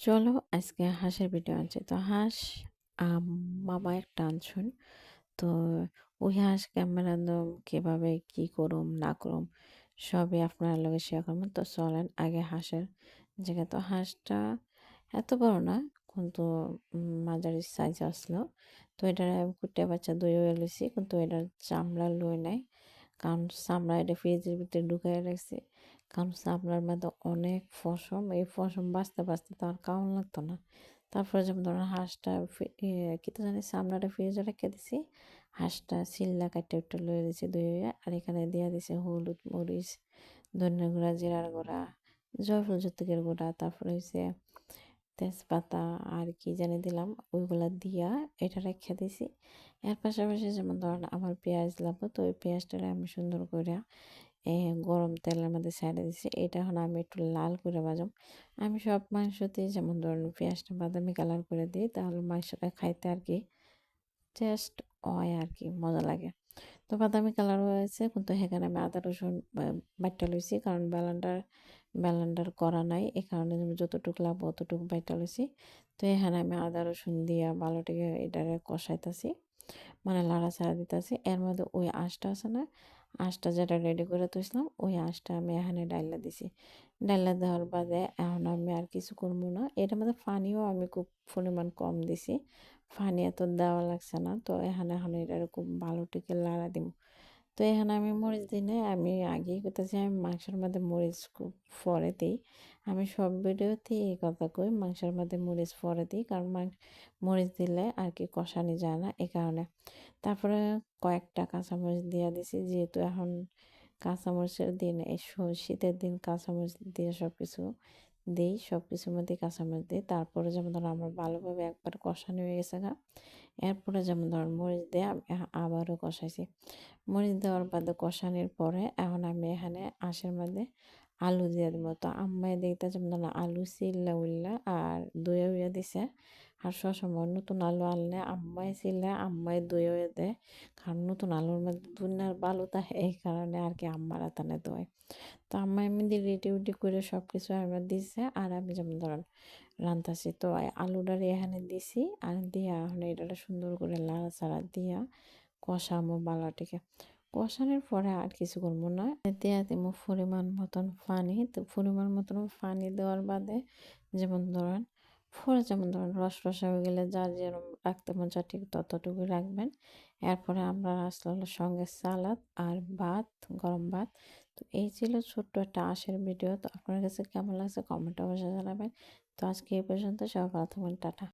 চলো আজকে হাঁসের ভিডিও আনছি। তো হাঁস মামা একটা আনছুন। তো ওই হাঁস কেমন রান্ধম, কিভাবে কি করুম না করুম সবই আপনার লগে শেয়ার করবো। তো চলেন আগে হাঁসের জায়গা। তো হাঁসটা এত বড় না, কিন্তু মাঝারি সাইজ আসলো। তো এটার কুটে বাচ্চা দই হয়ে লইছি, কিন্তু এটার চামড়া লই নাই। কারণ চামড়া এটা ফ্রিজের ভিতরে ঢুকাই রাখছি। কারণ চামড়ার মধ্যে অনেক পশম, এই পশম বাঁচতে বাঁচতে তো আর কেমন লাগতো না। তারপরে যেমন ধরুন হাঁসটা কি তো জানি চামড়াটা ফ্রিজে রেখে দিছি। হাঁসটা চিল্লা কাটতে উঠে লয়ে দিছি দই, আর এখানে দিয়ে দিছি হলুদ মরিচ, ধনিয়া গুঁড়া, জিরার গুঁড়া, জয়ফল জুতুকের গুঁড়া, তারপরে হচ্ছে তেজপাতা আর কি জানি দিলাম, ওইগুলা দিয়া এটা রেখে দিছি। এর পাশাপাশি যেমন ধরেন আমার পেঁয়াজ লাগবে, তো ওই পেঁয়াজটা আমি সুন্দর করে গরম তেলের মধ্যে ছেড়ে দিছি। এটা এখন আমি একটু লাল করে ভাজম। আমি সব মাংসতেই যেমন ধরুন পেঁয়াজটা বাদামি কালার করে দিই, তাহলে মাংসটা খাইতে আর কি টেস্ট হয় আর কি মজা লাগে। তো বাদামি কালার হয়েছে, কিন্তু সেখানে আমি আদা রসুন বাটা লইছি, কারণ ব্যালেন্ডার করা নাই, এই কারণে আমি যতটুকু লাগবো অতটুকু বাটা লইছি। তো এখানে আমি আদা রসুন দিয়া ভালোটিকে এটারে কষাইতেছি, মানে লাড়াচাড়া দিতেছি। এর মধ্যে ওই আঁশটা আছে না, আঁশটা যেটা রেডি করে তুলছিলাম, ওই আঁশটা আমি এখানে ডাইলা দিছি। ডাইলা দেওয়ার বাদে এখন আমি আর কিছু করবো না। এটার মধ্যে পানিও আমি খুব পরিমাণ কম দিছি, পানি এত দেওয়া লাগছে না। তো এখানে এখন এটা খুব ভালো টিকে লাড়া দিব। তো এখানে আমি মরিচ দিই নাই, আমি আগেই করতেছি আমি মাংসের মধ্যে মরিচ খুব পরে দিই। আমি সব ভিডিওতে এই কথা কই, মাংসের মধ্যে মরিচ পরে দিই, কারণ মরিচ দিলে আর কি কষানি যায় না, এই কারণে। তারপরে কয়েকটা কাঁচামরিচ দিয়ে দিছি, যেহেতু এখন কাঁচামরিচের দিন, এই শীতের দিন কাঁচামরিচ দিয়ে সব কিছু দিই, সব কিছুর মধ্যে কাঁচামরিচ দিই। তারপরে যেমন ধরো আমার ভালোভাবে একবার কষানো হয়ে গেছে গা, এরপরে যেমন ধরুন মরিচ দিয়ে আমি আবারও কষাইছি। মরিচ দেওয়ার বাদে কষানোর পরে এখন আমি এখানে আঁশের মধ্যে আলু দিয়ে দেবো। তো আম্মাই দেখতে যেমন ধরুন আলু চিল্লা উল্লা আর দই হইয়া দিছে। আর সবসময় নতুন আলু আনলে আম্মাই চিল্লা আম্মাই দই হয়ে দেয়, কারণ নতুন আলুর মধ্যে দুনিয়ার বালু থাকে, এই কারণে আর কি আম্মার আতানে দই। তো আম্মা এমনি রেডি উডি করে সব কিছু আমার দিছে, আর আমি যেমন ধরেন রান্তাছি। তো আলুটারে এখানে দিছি, আর দিয়া এখন এটা সুন্দর করে লাড়াচাড়া দিয়া কষামো বালাটিকে। কষানোর পরে আর কিছু করবো না, দিয়া দেবো পরিমাণ মতন পানি। তো পরিমাণ মতন পানি দেওয়ার বাদে যেমন ধরেন যেমন ধরেন রসা হয়ে গেলে যার যেরকম রাখতে মন চায় ঠিক ততটুকু রাখবেন। এরপরে আমরা আসলে সঙ্গে সালাদ আর ভাত, গরম ভাত। তো এই ছিল ছোট্ট একটা আঁশের ভিডিও। তো আপনার কাছে কেমন লাগছে কমেন্ট অবশ্যই জানাবেন। তো আজকে এই পর্যন্ত, সবাই ভালো থাকবেন, টাটা।